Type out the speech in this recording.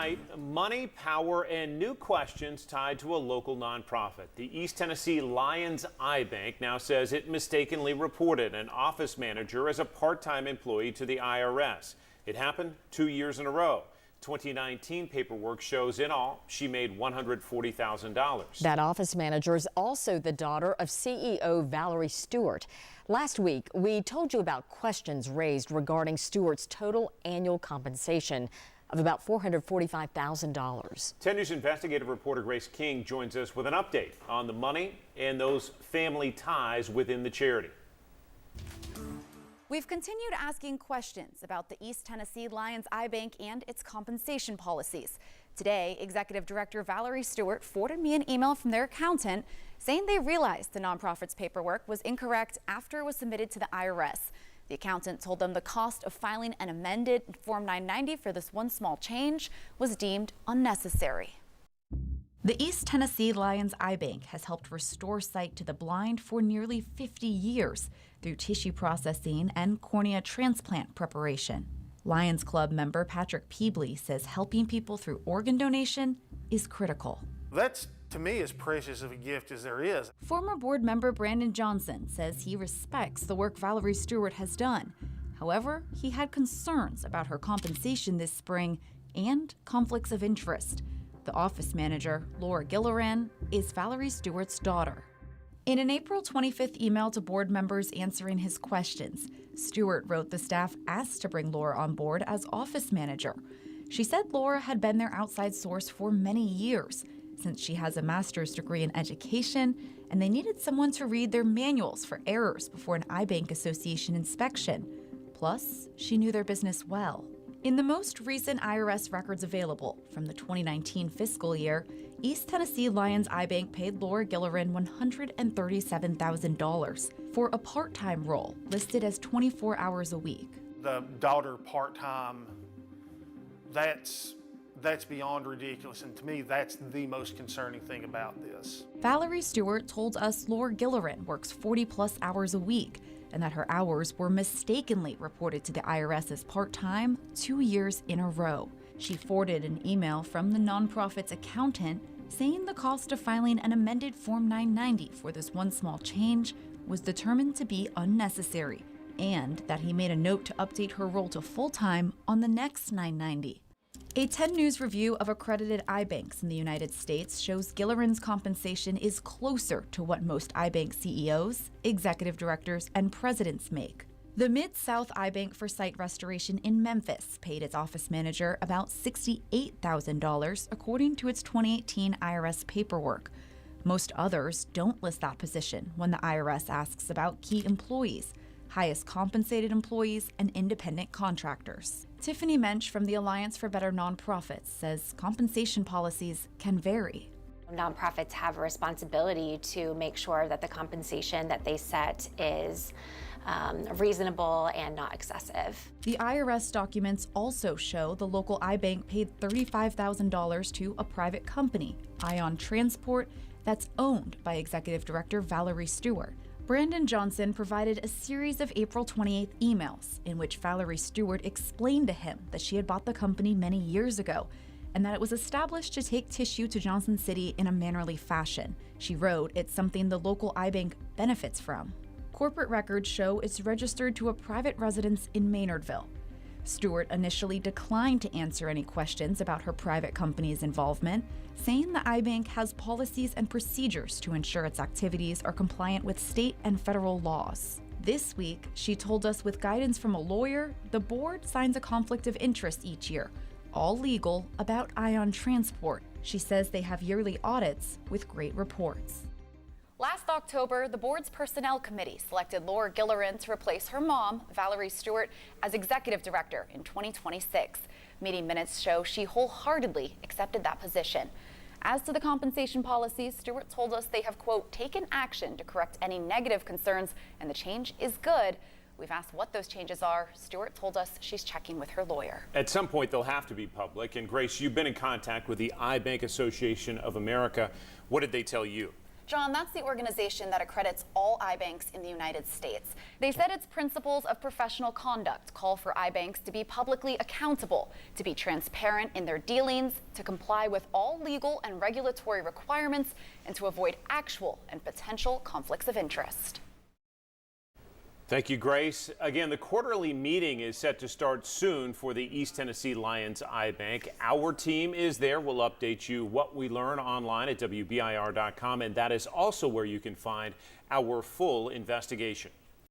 tonight, money, power, and new questions tied to a local nonprofit. The East Tennessee Lions Eye Bank now says it mistakenly reported an office manager as a part-time employee to the IRS. It happened 2 years in a row. 2019 paperwork shows in all, she made $140,000. That office manager is also the daughter of CEO Valerie Stewart. Last week, we told you about questions raised regarding Stewart's total annual compensation of about $445,000. 10 News investigative reporter Grace King joins us with an update on the money and those family ties within the charity. We've continued asking questions about the East Tennessee Lions Eye Bank and its compensation policies. Today, Executive Director Valerie Stewart forwarded me an email from their accountant saying they realized the nonprofit's paperwork was incorrect after it was submitted to the IRS. The accountant told them the cost of filing an amended Form 990 for this one small change was deemed unnecessary. The East Tennessee Lions Eye Bank has helped restore sight to the blind for nearly 50 years through tissue processing and cornea transplant preparation. Lions Club member Patrick Peebley says helping people through organ donation is critical. That's, to me, as precious of a gift as there is. Former board member Brandon Johnson says he respects the work Valerie Stewart has done. However, he had concerns about her compensation this spring and conflicts of interest. The office manager, Laura Gilleran, is Valerie Stewart's daughter. In an April 25th email to board members answering his questions, Stewart wrote the staff asked to bring Laura on board as office manager. She said Laura had been their outside source for many years, since she has a master's degree in education, and they needed someone to read their manuals for errors before an eye bank association inspection. Plus, she knew their business well. In the most recent IRS records available from the 2019 fiscal year, East Tennessee Lions Eye Bank paid Laura Gilleran $137,000 for a part-time role listed as 24 hours a week. The daughter part-time, that's beyond ridiculous, and to me, that's the most concerning thing about this. Valerie Stewart told us Laura Gilleran works 40-plus hours a week, and that her hours were mistakenly reported to the IRS as part-time 2 years in a row. She forwarded an email from the nonprofit's accountant saying the cost of filing an amended Form 990 for this one small change was determined to be unnecessary, and that he made a note to update her role to full-time on the next 990. A 10 News review of accredited eye banks in the United States shows Gilleran's compensation is closer to what most eye bank CEOs, executive directors, and presidents make. The Mid-South Eye Bank for Sight Restoration in Memphis paid its office manager about $68,000 according to its 2018 IRS paperwork. Most others don't list that position when the IRS asks about key employees, highest compensated employees, and independent contractors. Tiffany Mensch from the Alliance for Better Nonprofits says compensation policies can vary. Nonprofits have a responsibility to make sure that the compensation that they set is reasonable and not excessive. The IRS documents also show the local eye bank paid $35,000 to a private company, Ion Transport, that's owned by Executive Director Valerie Stewart. Brandon Johnson provided a series of April 28th emails in which Valerie Stewart explained to him that she had bought the company many years ago and that it was established to take tissue to Johnson City in a mannerly fashion. She wrote it's something the local eye bank benefits from. Corporate records show it's registered to a private residence in Maynardville. Stewart initially declined to answer any questions about her private company's involvement, saying the eye bank has policies and procedures to ensure its activities are compliant with state and federal laws. This week, she told us with guidance from a lawyer, the board signs a conflict of interest each year, all legal, about Ion Transport. She says they have yearly audits with great reports. Last October, the board's personnel committee selected Laura Gilleran to replace her mom, Valerie Stewart, as executive director in 2026. Meeting minutes show she wholeheartedly accepted that position. As to the compensation policies, Stewart told us they have, quote, taken action to correct any negative concerns, and the change is good. We've asked what those changes are. Stewart told us she's checking with her lawyer. At some point, they'll have to be public. And Grace, you've been in contact with the Eye Bank Association of America. What did they tell you? John, that's the organization that accredits all iBanks in the United States. They said its principles of professional conduct call for iBanks to be publicly accountable, to be transparent in their dealings, to comply with all legal and regulatory requirements, and to avoid actual and potential conflicts of interest. Thank you, Grace. Again, the quarterly meeting is set to start soon for the East Tennessee Lions iBank. Our team is there. We'll update you what we learn online at WBIR.com, and that is also where you can find our full investigation.